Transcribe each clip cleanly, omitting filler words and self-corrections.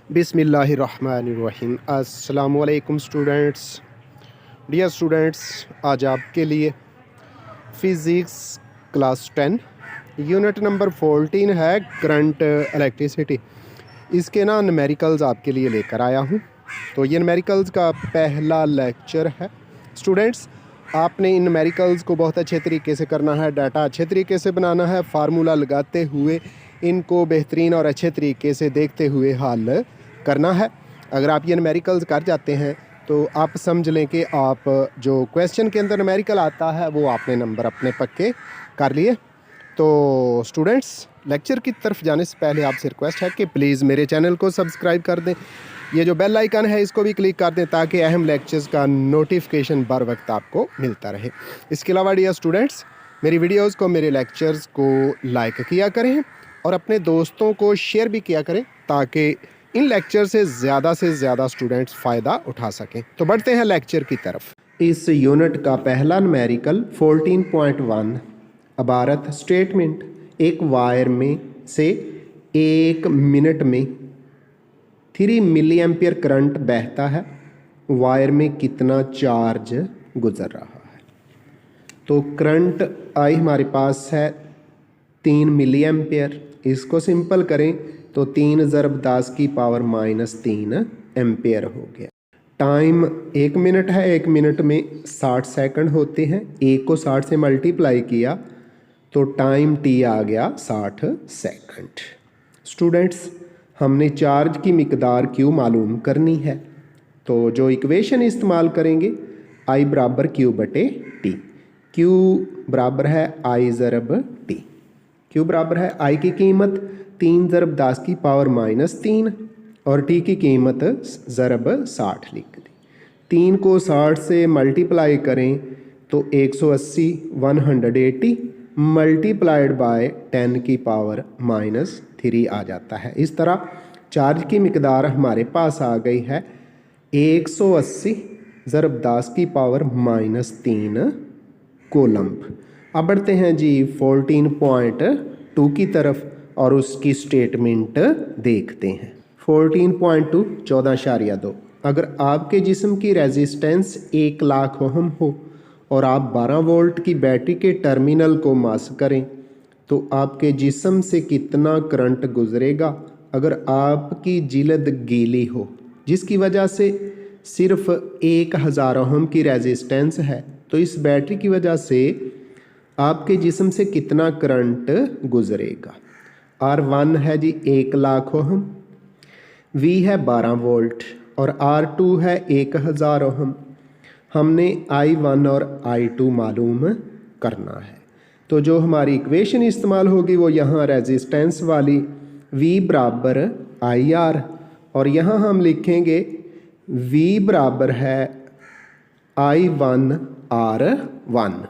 बिस्मिल्लाहिर्रहमानिर्रहीम। अस्सलामुअलैकुम students. Dear students, आज आपके लिए फ़िज़िक्स क्लास 10 यूनिट नंबर 14 है करंट इलेक्ट्रिसिटी। इसके ना न्यूमेरिकल्स आपके लिए लेकर आया हूँ। तो ये न्यूमेरिकल्स का पहला लेक्चर है। स्टूडेंट्स, आपने इन न्यूमेरिकल्स को बहुत अच्छे तरीके से करना है, डाटा अच्छे तरीके से बनाना है, फार्मूला लगाते हुए इनको बेहतरीन और अच्छे तरीके से देखते हुए हल करना है। अगर आप ये न्यूमेरिकल्स कर जाते हैं तो आप समझ लें कि आप जो क्वेश्चन के अंदर न्यूमेरिकल आता है वो आपने नंबर अपने पक्के कर लिए। तो स्टूडेंट्स, लेक्चर की तरफ जाने से पहले आपसे रिक्वेस्ट है कि प्लीज़ मेरे चैनल को सब्सक्राइब कर दें। ये जो बेल आइकन है इसको भी क्लिक कर दें ताकि अहम लेक्चर्स का नोटिफिकेशन बर वक्त आपको मिलता रहे। इसके अलावा डियर स्टूडेंट्स, मेरी वीडियोस को, मेरे लेक्चर्स को लाइक किया करें और अपने दोस्तों को शेयर भी किया करें ताकि इन लेक्चर से ज़्यादा स्टूडेंट्स फ़ायदा उठा सकें। तो बढ़ते हैं लेक्चर की तरफ। इस यूनिट का पहला न्यूमेरिकल 14.1 अबारत स्टेटमेंट। एक वायर में से 1 मिनट में 3 मिली एम्पियर करंट बहता है। वायर में कितना चार्ज गुजर रहा है? तो करंट आई हमारे पास है 3 मिली एम्पियर। इसको सिंपल करें तो 3 ज़रब 10 की पावर -3 एम्पियर हो गया। टाइम 1 मिनट है, 1 मिनट में 60 सेकंड होते हैं। 1 को 60 से मल्टीप्लाई किया तो टाइम टी आ गया 60 सेकंड। स्टूडेंट्स, हमने चार्ज की मिकदार क्यू मालूम करनी है। तो जो इक्वेशन इस्तेमाल करेंगे, आई बराबर क्यू बटे टी। क्यू बराबर है आई ज़रब टी। क्यू बराबर है आई की कीमत 3 ज़रब 10 की पावर -3 और टी की कीमत ज़रब 60 लिख दी। 3 को 60 से मल्टीप्लाई करें तो 180 180 मल्टीप्लाइड बाय 10 की पावर -3 आ जाता है। इस तरह चार्ज की मिकदार हमारे पास आ गई है 180 ज़रब 10 की पावर -3 कोलम्ब। अब बढ़ते हैं जी 14.2 की तरफ और उसकी स्टेटमेंट देखते हैं। 14.2 14.2। अगर आपके जिस्म की रेजिस्टेंस 1 लाख ओहम हो और आप 12 वोल्ट की बैटरी के टर्मिनल को मास करें तो आपके जिस्म से कितना करंट गुजरेगा? अगर आपकी जिल्द गीली हो जिसकी वजह से सिर्फ 1000 ओहम की रेजिस्टेंस है तो इस बैटरी की वजह से आपके जिस्म से कितना करंट गुजरेगा? R1 है जी 1 लाख ओहम, V है 12 वोल्ट और R2 है 1000 ओहम। हमने I1 और I2 मालूम करना है। तो जो हमारी इक्वेशन इस्तेमाल होगी वो यहाँ रेजिस्टेंस वाली V बराबर IR और यहाँ हम लिखेंगे V बराबर है I1 R1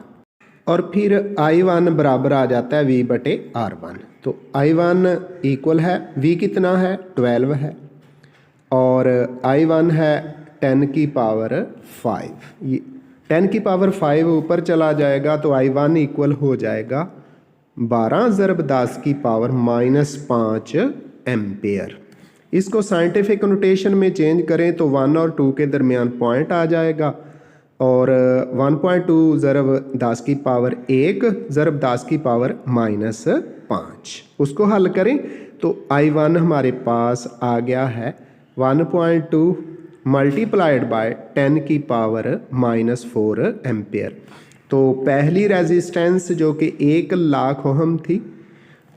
और फिर I1 बराबर आ जाता है V बटे R1। तो I1 इक्वल है V कितना है 12 है और I1 है 10 की पावर 5। ये 10 की पावर 5 ऊपर चला जाएगा तो I1 इक्वल हो जाएगा 12 ज़रब 10 की पावर -5 एम्पेयर। इसको साइंटिफिक नोटेशन में चेंज करें तो 1 और 2 के दरमियान पॉइंट आ जाएगा और 1.2 ज़रब 10 की पावर 1 ज़रब 10 की पावर -5। उसको हल करें तो I1 हमारे पास आ गया है 1.2 मल्टीप्लाइड बाय 10 की पावर -4 एम्पेयर। तो पहली रेजिस्टेंस जो कि 1 लाख ओहम थी,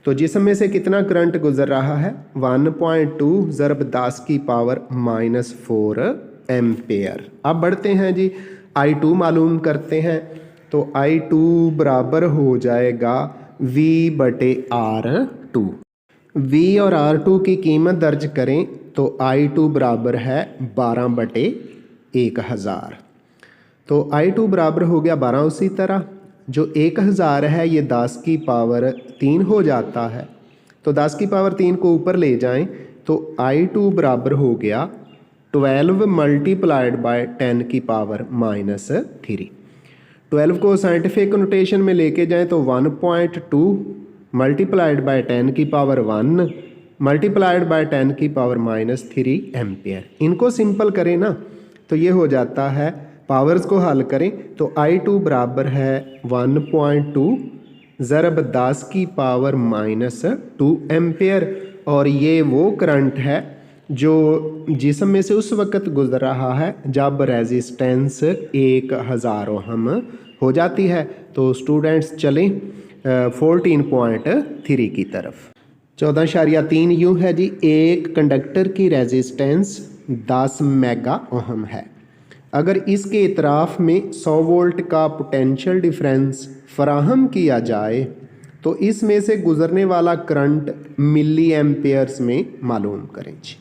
तो जिसमें से कितना करंट गुजर रहा है 1.2 ज़रब 10 की पावर -4 एम्पेयर। अब बढ़ते हैं जी I2 मालूम करते हैं। तो I2 बराबर हो जाएगा V बटे R2। V और R2 की कीमत दर्ज करें तो I2 बराबर है 12 बटे 1000। तो I2 बराबर हो गया 12। उसी तरह जो 1000 है ये 10 की पावर 3 हो जाता है। तो 10 की पावर 3 को ऊपर ले जाएं तो I2 बराबर हो गया 12 मल्टीप्लाइड बाय 10 की पावर -3। 12 को साइंटिफिक नोटेशन में लेके जाएं तो 1.2 मल्टीप्लाइड बाय 10 की पावर 1 मल्टीप्लाइड बाय 10 की पावर -3 एम्पियर। इनको सिंपल करें ना तो ये हो जाता है, पावर्स को हल करें तो I2 बराबर है 1.2 ज़रब 10 की पावर -2 एम्पियर। और ये वो करंट है जो जिस्म में से उस वक़्त गुजर रहा है जब रेजिस्टेंस 1000 ओहम हो जाती है। तो स्टूडेंट्स चलें 14.3 की तरफ। 14.3 यूँ है जी, एक कंडक्टर की रेजिस्टेंस 10 मेगा ओहम है। अगर इसके इतराफ़ में 100 वोल्ट का पोटेंशियल डिफरेंस फराहम किया जाए तो इसमें से गुज़रने वाला करंट मिली एम्पेयर्स में मालूम करें जी।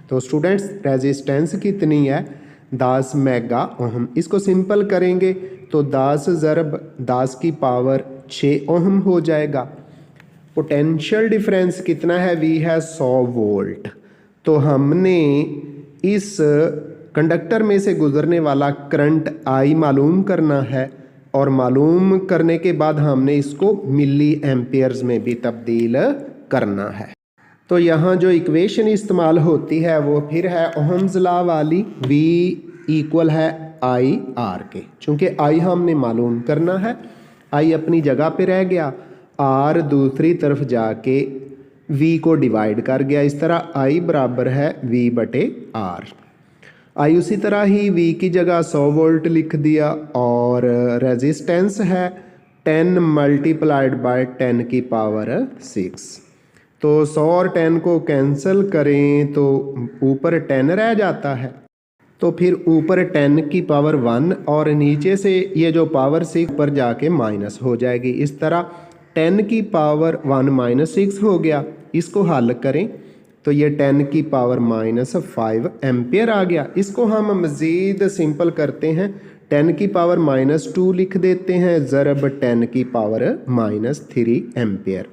तो स्टूडेंट्स रेजिस्टेंस कितनी है? 10 मेगा ओहम। इसको सिंपल करेंगे तो 10 ज़रब 10 की पावर 6 ओहम हो जाएगा। पोटेंशियल डिफरेंस कितना है? V है 100 वोल्ट। तो हमने इस कंडक्टर में से गुजरने वाला करंट I मालूम करना है और मालूम करने के बाद हमने इसको मिली एम्पियर्स में भी तब्दील करना है। तो यहाँ जो इक्वेशन इस्तेमाल होती है वो फिर है ओहम्स लॉ वाली, V इक्वल है IR के। चूँकि I हमने मालूम करना है, I अपनी जगह पे रह गया, R दूसरी तरफ जाके V को डिवाइड कर गया। इस तरह I बराबर है V/R। I उसी तरह ही V की जगह 100 वोल्ट लिख दिया और रेजिस्टेंस है 10 मल्टीप्लाइड बाय 10 की पावर 6। तो 100 और 10 को कैंसिल करें तो ऊपर 10 रह जाता है, तो फिर ऊपर 10 की पावर 1 और नीचे से ये जो पावर 6 पर जाके माइनस हो जाएगी। इस तरह 10 की पावर 1 -6 हो गया। इसको हल करें तो ये 10 की पावर -5 एम्पियर आ गया। इसको हम मज़ीद सिंपल करते हैं, 10 की पावर -2 लिख देते हैं ज़रब 10 की पावर -3 एम्पियर।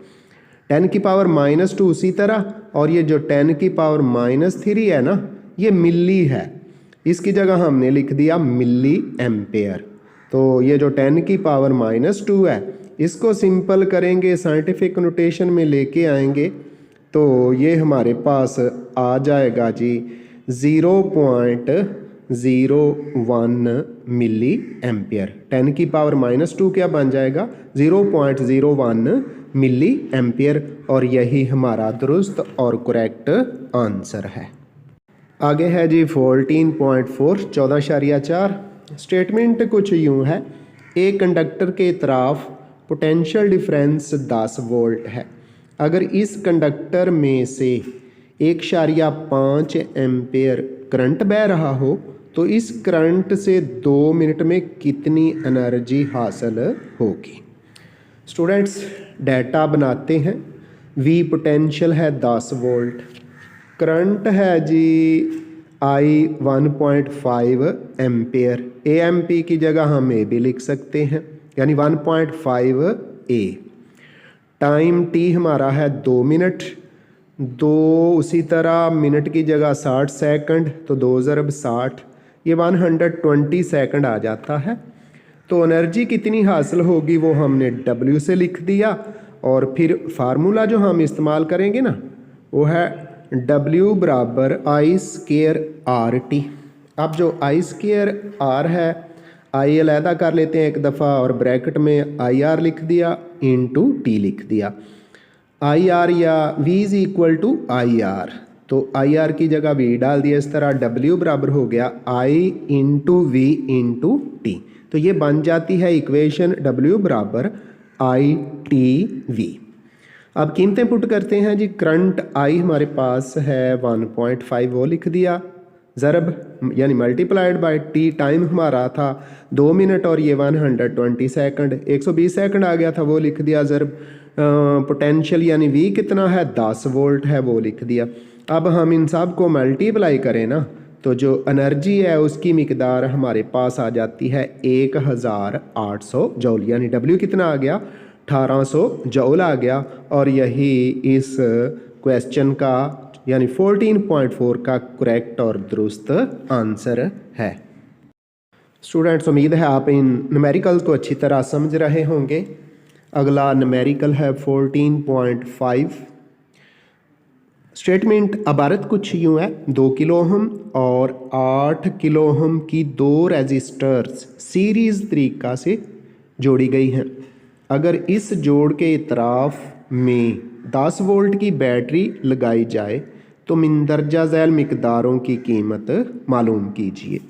10 की पावर -2 उसी तरह, और ये जो 10 की पावर -3 है ना, ये मिली है, इसकी जगह हमने लिख दिया मिली एम्पेयर। तो ये जो 10 की पावर -2 है इसको सिंपल करेंगे, साइंटिफिक नोटेशन में लेके आएंगे तो ये हमारे पास आ जाएगा जी 0.01 मिली एम्पियर। 10 की पावर -2 क्या बन जाएगा? 0.01 मिली एम्पियर। और यही हमारा दुरुस्त और करेक्ट आंसर है। आगे है जी 14.4 14.4। स्टेटमेंट कुछ यूँ है, एक कंडक्टर के तरफ पोटेंशियल डिफरेंस 10 वोल्ट है। अगर इस कंडक्टर में से 1.5 एम्पेयर करंट बह रहा हो तो इस करंट से 2 मिनट में कितनी एनर्जी हासिल होगी? स्टूडेंट्स डाटा बनाते हैं। V पोटेंशियल है 10 वोल्ट, करंट है जी I 1.5 एम्पेयर। AMP की जगह हम A भी लिख सकते हैं, यानी 1.5 A। टाइम T हमारा है 2 मिनट, 2 उसी तरह मिनट की जगह 60 सेकंड, तो 2 ज़रब 60 ये 120 सेकंड आ जाता है। तो एनर्जी कितनी हासिल होगी वो हमने W से लिख दिया, और फिर फार्मूला जो हम इस्तेमाल करेंगे ना वो है W बराबर I²RT। अब जो I²R है, I अलहदा कर लेते हैं एक दफ़ा और ब्रैकेट में IR लिख दिया इंटू T लिख दिया। IR या V is equal to IR, तो IR की जगह V डाल दिया। इस तरह W बराबर हो गया I into V into T। तो ये बन जाती है इक्वेशन W बराबर ITV। अब कीमतें पुट करते हैं जी। करंट I हमारे पास है 1.5, वो लिख दिया, ज़रब यानी मल्टीप्लाइड बाय T। टाइम हमारा था 2 मिनट और ये 120 सेकंड, 120 सेकंड आ गया था, वो लिख दिया, ज़रब पोटेंशियल यानी V कितना है 10 वोल्ट है, वो लिख दिया। अब हम इन सब को मल्टीप्लाई करें ना तो जो एनर्जी है उसकी मिकदार हमारे पास आ जाती है 1800 जौल, यानी W कितना आ गया 1800 जौल आ गया। और यही इस क्वेश्चन का यानी 14.4 का करेक्ट और दुरुस्त आंसर है। स्टूडेंट्स उम्मीद है आप इन न्यूमेरिकल्स को अच्छी तरह समझ रहे होंगे। अगला न्यूमेरिकल है 14.5। स्टेटमेंट इबारत कुछ यूँ है, 2 किलो ओहम और 8 किलो ओहम की दो रेजिस्टर्स सीरीज़ तरीका से जोड़ी गई हैं। अगर इस जोड़ के इतराफ़ में 10 वोल्ट की बैटरी लगाई जाए तो मंदरजा झैल मिकदारों की कीमत मालूम कीजिए।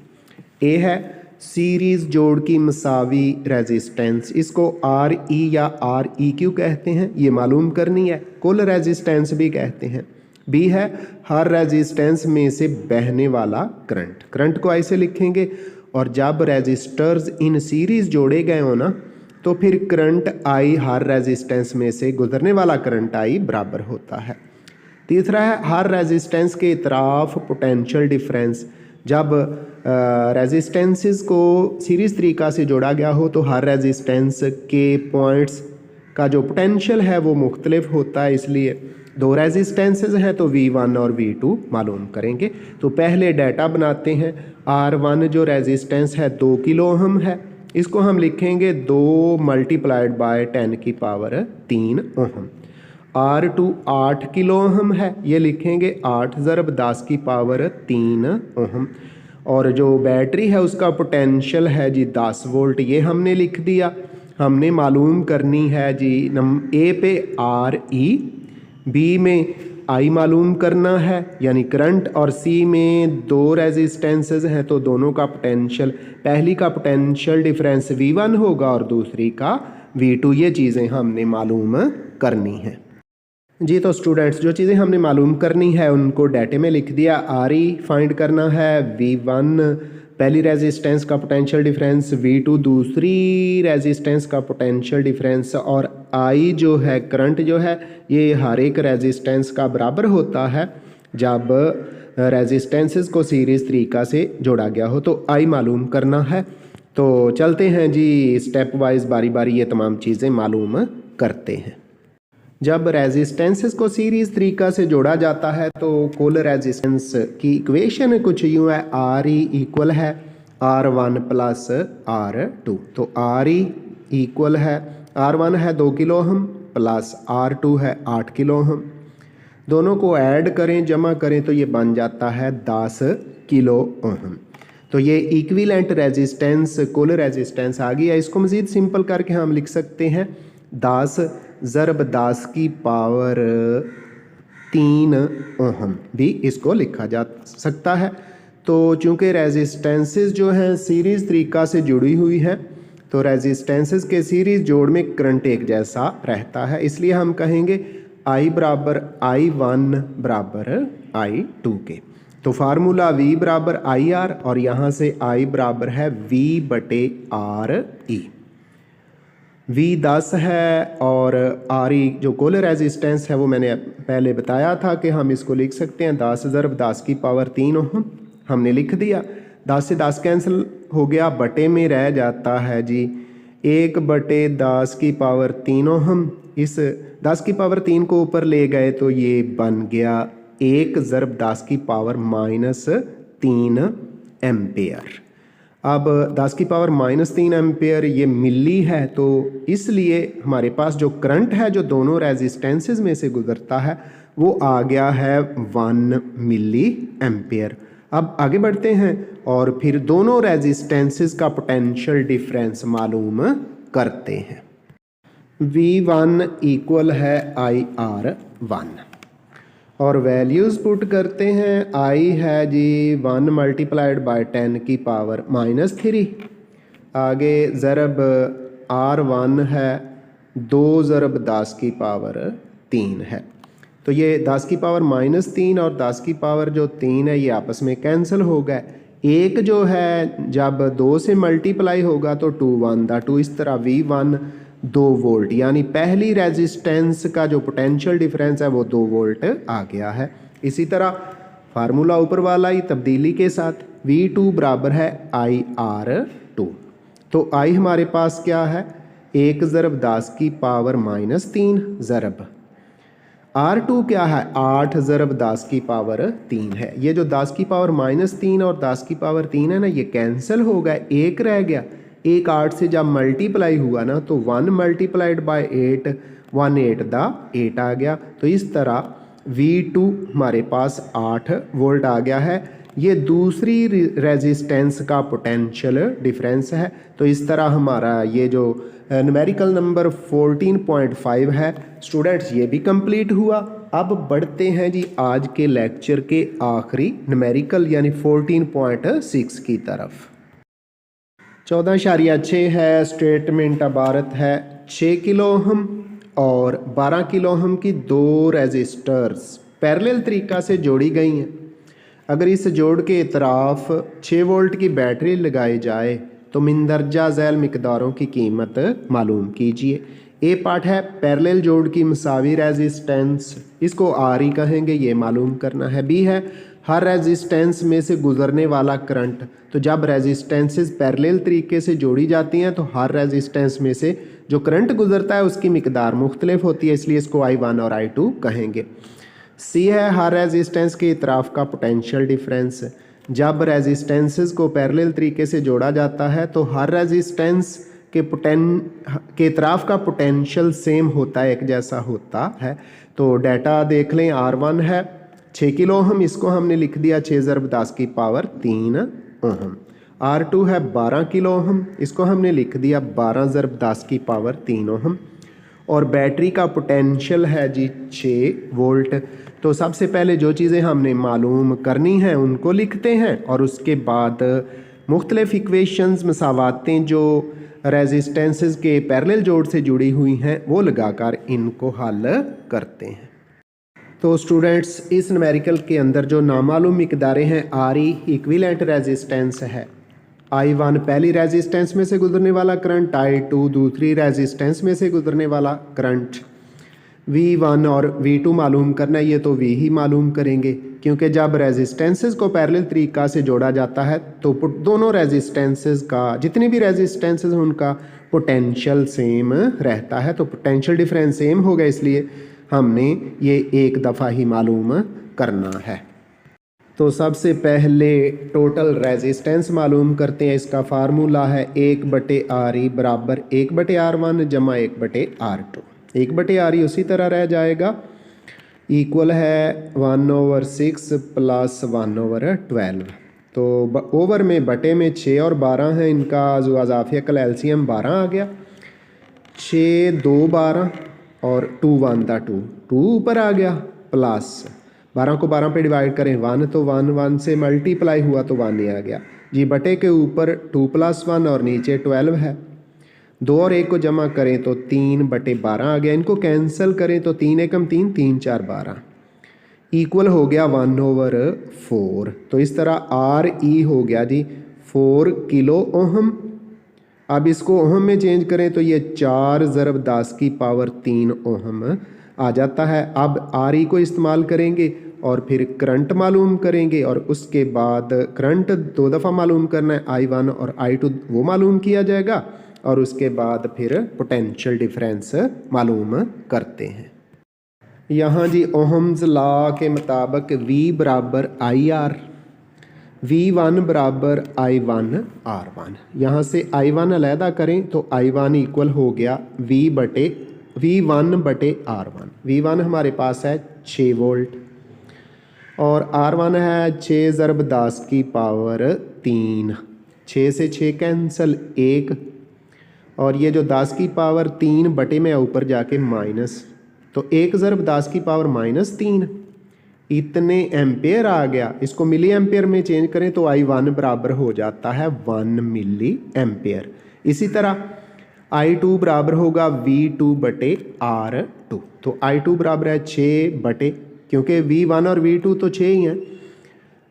ए है सीरीज़ जोड़ की मसावी रेजिस्टेंस, इसको आर ई या आर ई क्यू कहते हैं, ये मालूम करनी है। कुल रेजिस्टेंस भी कहते हैं। बी है हर रेजिस्टेंस में से बहने वाला करंट, करंट को ऐसे लिखेंगे और जब रेजिस्टर्स इन सीरीज़ जोड़े गए हो ना तो फिर करंट आई हर रेजिस्टेंस में से गुजरने वाला करंट आई बराबर होता है। तीसरा है हर रेजिस्टेंस के इतराफ़ पोटेंशियल डिफरेंस, जब रेजिस्टेंसेस को सीरीज़ तरीका से जोड़ा गया हो तो हर रेजिस्टेंस के पॉइंट्स का जो पोटेंशियल है वो मुख्तलिफ होता है, इसलिए दो रेजिस्टेंसेस हैं तो V1 और V2 मालूम करेंगे। तो पहले डाटा बनाते हैं। R1 जो रेजिस्टेंस है 2 किलो ओहम है, इसको हम लिखेंगे 2 मल्टीप्लाइड बाय 10 की power 3 ohm. R2 8 kilo ohm है, ये लिखेंगे 8 ज़रब 10 की पावर 3 ओहम। और जो बैटरी है उसका पोटेंशियल है जी 10 वोल्ट, ये हमने लिख दिया। हमने मालूम करनी है जी ए पे RE, बी में आई मालूम करना है यानी करंट, और सी में दो रेजिस्टेंसेस हैं तो दोनों का पोटेंशियल, पहली का पोटेंशियल डिफरेंस V1 होगा और दूसरी का V2। ये चीज़ें हमने मालूम करनी है जी। तो स्टूडेंट्स जो चीज़ें हमने मालूम करनी है उनको डाटे में लिख दिया। RE फाइंड करना है, V1 पहली रेजिस्टेंस का पोटेंशियल डिफरेंस, V2 दूसरी रेजिस्टेंस का पोटेंशियल डिफरेंस, और I जो है करंट जो है ये हर एक रेजिस्टेंस का बराबर होता है जब रेजिस्टेंसेस को सीरीज़ तरीका से जोड़ा गया हो, तो I मालूम करना है। तो चलते हैं जी स्टेप वाइज बारी बारी ये तमाम चीज़ें मालूम करते हैं। जब रेजिस्टेंसेस को सीरीज़ तरीका से जोड़ा जाता है तो कुल रेजिस्टेंस की इक्वेशन कुछ यूँ है, RE इक्वल है R1 प्लस R2। तो RE इक्वल है R1 है 2 किलो ओहम प्लस R2 है 8 किलो ओहम, दोनों को ऐड करें जमा करें तो ये बन जाता है 10 किलो ओहम। तो ये इक्विवेलेंट रेजिस्टेंस कुल रेजिस्टेंस आ गया। इसको मज़ीद सिंपल करके हम लिख सकते हैं 10 ज़रब 10 की पावर 3 ओहम भी इसको लिखा जा सकता है। तो चूँकि रेजिस्टेंसेस जो हैं सीरीज़ तरीका से जुड़ी हुई है तो रेजिस्टेंसेस के सीरीज़ जोड़ में करंट एक जैसा रहता है, इसलिए हम कहेंगे I बराबर I1 बराबर I2 के। तो फार्मूला V बराबर IR और यहाँ से I बराबर है V बटे RE। V 10 है और RE जो कुल रेजिस्टेंस है वो मैंने पहले बताया था कि हम इसको लिख सकते हैं 10 ज़रब 10 की पावर 3 ओहम, हमने लिख दिया। 10 से 10 कैंसिल हो गया, बटे में रह जाता है जी 1 बटे 10 की पावर 3 ओहम। इस 10 की पावर 3 को ऊपर ले गए तो ये बन गया 1 ज़रब 10 की पावर -3 एम्पेयर। अब 10 की पावर -3 एम्पेयर ये मिली है, तो इसलिए हमारे पास जो करंट है जो दोनों रेजिस्टेंसेस में से गुजरता है वो आ गया है 1 मिली एम्पेयर। अब आगे बढ़ते हैं और फिर दोनों रेजिस्टेंसेस का पोटेंशियल डिफरेंस मालूम करते हैं। V1 इक्वल है IR1 और वैल्यूज़ पुट करते हैं। I है जी 1 मल्टीप्लाइड बाय 10 की पावर -3, आगे ज़रब R1 है 2 ज़रब 10 की पावर 3 है। तो ये 10 की पावर -3 और 10 की पावर जो 3 है ये आपस में कैंसिल हो गए। एक जो है जब 2 से मल्टीप्लाई होगा तो 2 1 दा 2, इस तरह V1 2 वोल्ट, यानी पहली रेजिस्टेंस का जो पोटेंशियल डिफरेंस है वो 2 वोल्ट आ गया है। इसी तरह फार्मूला ऊपर वाला ही तब्दीली के साथ V2 बराबर है IR2। तो I हमारे पास क्या है 1 ज़रब 10 की पावर -3 ज़रब R2 क्या है 8 ज़रब 10 की पावर 3 है। ये जो 10 की पावर -3 और 10 की पावर 3 है ना ये कैंसिल हो गए, एक रह गया। एक 8 से जब मल्टीप्लाई हुआ ना तो 1 मल्टीप्लाइड बाय 8 1 8 दा 8 आ गया। तो इस तरह V2 हमारे पास 8 वोल्ट आ गया है। ये दूसरी रेजिस्टेंस का पोटेंशियल डिफरेंस है। तो इस तरह हमारा ये जो न्यूमेरिकल नंबर 14.5 है स्टूडेंट्स, ये भी कंप्लीट हुआ। अब बढ़ते हैं जी आज के लेक्चर के आखिरी न्यूमेरिकल यानी 14.6 की तरफ। 14.6 है, स्टेटमेंट इबारत है 6 किलो ओहम और 12 किलो ओहम की दो रेजिस्टर्स पैरेलल तरीक़ा से जोड़ी गई हैं। अगर इस जोड़ के इतराफ 6 वोल्ट की बैटरी लगाई जाए तो मंदरजा झैल मिकदारों की कीमत मालूम कीजिए। ए पार्ट है पैरेलल जोड़ की मसावी रेजिस्टेंस, इसको आर ही कहेंगे, ये मालूम करना है। बी है हर रेजिस्टेंस में से गुजरने वाला करंट। तो जब रेजिस्टेंसेस पैरेलल तरीके से जोड़ी जाती हैं तो हर रेजिस्टेंस में से जो करंट गुजरता है उसकी मिकदार मुख्तलिफ होती है, इसलिए इसको I1 और I2 कहेंगे। सी है हर रेजिस्टेंस के इतराफ़ का पोटेंशियल डिफरेंस। जब रेजिस्टेंसेस को पैरेलल तरीके से जोड़ा जाता है तो हर रेजिस्टेंस के इतराफ़ का पोटेंशियल सेम होता है, एक जैसा होता है। तो डाटा देख लें, R1 है 6 किलो ओहम, इसको हमने लिख दिया 6 ज़रब 10 की पावर 3 ओहम। R2 है 12 किलो ओहम, इसको हमने लिख दिया 12 ज़रब 10 की पावर 3 ओहम। और बैटरी का पोटेंशियल है जी 6 वोल्ट। तो सबसे पहले जो चीज़ें हमने मालूम करनी हैं उनको लिखते हैं और उसके बाद मुख्तलिफ इक्वेशंस मसावातें जो रेजिस्टेंसेस के पैरेलल जोड़ से जुड़ी हुई हैं वो लगाकर इनको हल करते हैं। तो स्टूडेंट्स, इस न्यूमेरिकल के अंदर जो नामालूम मिकदारें हैं, RE इक्विवेलेंट रेजिस्टेंस है, I1 पहली रेजिस्टेंस में से गुजरने वाला करंट, I2 दूसरी रेजिस्टेंस में से गुजरने वाला करंट, V1 और V2 मालूम करना है। ये तो V ही मालूम करेंगे क्योंकि जब रेजिस्टेंसेस को पैरेलल तरीक़ा से जोड़ा जाता है तो दोनों रेजिस्टेंसेस का, जितनी भी रेजिस्टेंसेस हैं उनका पोटेंशियल सेम रहता है। तो पोटेंशियल डिफरेंस सेम होगा, इसलिए हमने ये एक दफ़ा ही मालूम करना है। तो सबसे पहले टोटल रेजिस्टेंस मालूम करते हैं। इसका फार्मूला है 1/RE बराबर 1/R1 जमा 1/R2। 1/RE उसी तरह रह जाएगा, इक्वल है 1/6 प्लस 1/12। तो ओवर में बटे में 6 और 12 है, इनका जो अज़ाफ़िया कल एलसीएम 12 आ गया। 6 2 12 और 2 1 था 2 ऊपर आ गया, प्लस 12 को 12 पे डिवाइड करें 1 तो 1 1 से मल्टीप्लाई हुआ तो 1 ही आ गया जी। बटे के ऊपर 2 + 1 और नीचे 12 है। 2 और 1 को जमा करें तो 3/12 आ गया। इनको कैंसिल करें तो 3 एकम 3 3 4 12 इक्वल हो गया 1/4। तो इस तरह RE हो गया जी 4 किलो ओहम। अब इसको ओहम में चेंज करें तो ये 4 ज़रब 10 की पावर 3 ओहम आ जाता है। अब RE को इस्तेमाल करेंगे और फिर करंट मालूम करेंगे और उसके बाद करंट 2 दफ़ा मालूम करना है, I1 और I2 वो मालूम किया जाएगा और उसके बाद फिर पोटेंशियल डिफरेंस मालूम करते हैं। यहाँ जी ओहम्स लॉ के मुताबिक V बराबर IR, V1 बराबर I1 R1। यहाँ से I1 अलहदा करें तो I1 इक्वल हो गया V1/R1। V1 हमारे पास है 6 वोल्ट और R1 है 6 ज़रब 10 की पावर 3। 6 से 6 कैंसल 1 और ये जो 10 की पावर 3 बटे में ऊपर जाके माइनस, तो 1 ज़रब 10 की पावर -3 इतने एम्पेयर आ गया। इसको मिली एम्पेयर में चेंज करें तो I1 बराबर हो जाता है 1 मिली एम्पेयर। इसी तरह I2 बराबर होगा V2/R2। तो I2 बराबर है 6 बटे, क्योंकि V1 और V2 तो 6 ही हैं,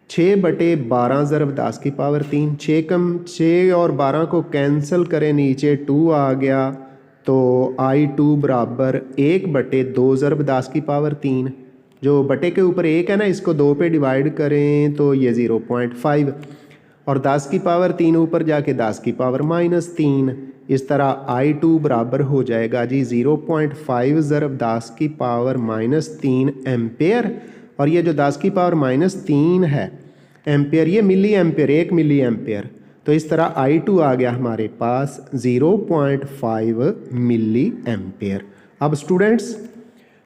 6/12 ज़रब 10 की पावर 3। 6 और 12 को कैंसिल करें, नीचे 2 आ गया तो I2 बराबर 1/2 ज़रब 10 की पावर 3। जो बटे के ऊपर 1 है ना, इसको 2 पे डिवाइड करें तो ये 0.5 और 10 की पावर 3 ऊपर जाके 10 की पावर -3। इस तरह I2 बराबर हो जाएगा जी 0.5 ज़रब 10 की पावर -3 एम्पेयर। और ये जो 10 की पावर -3 है एम्पेयर, ये मिली एम्पेयर, 1 मिली एम्पेयर। तो इस तरह I2 आ गया हमारे पास 0.5 मिली एम्पेयर। अब स्टूडेंट्स,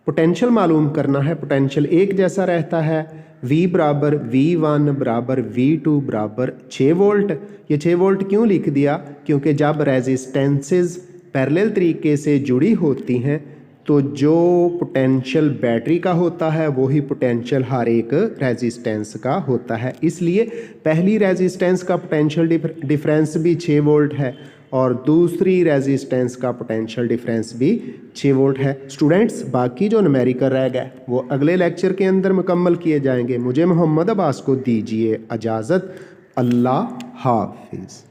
पोटेंशियल मालूम करना है, पोटेंशियल एक जैसा रहता है, V बराबर V1 बराबर V2 बराबर 6 वोल्ट। ये 6 वोल्ट क्यों लिख दिया? क्योंकि जब रेजिस्टेंसेस पैरेलल तरीके से जुड़ी होती हैं तो जो पोटेंशियल बैटरी का होता है वही पोटेंशियल हर एक रेजिस्टेंस का होता है। इसलिए पहली रेजिस्टेंस का पोटेंशियल डिफरेंस भी 6 वोल्ट है और दूसरी रेजिस्टेंस का पोटेंशियल डिफरेंस भी 6 वोल्ट है। स्टूडेंट्स, बाकी जो न्यूमेरिकल रह गए वो अगले लेक्चर के अंदर मुकम्मल किए जाएंगे। मुझे मोहम्मद अब्बास को दीजिए इजाज़त। अल्लाह हाफिज़।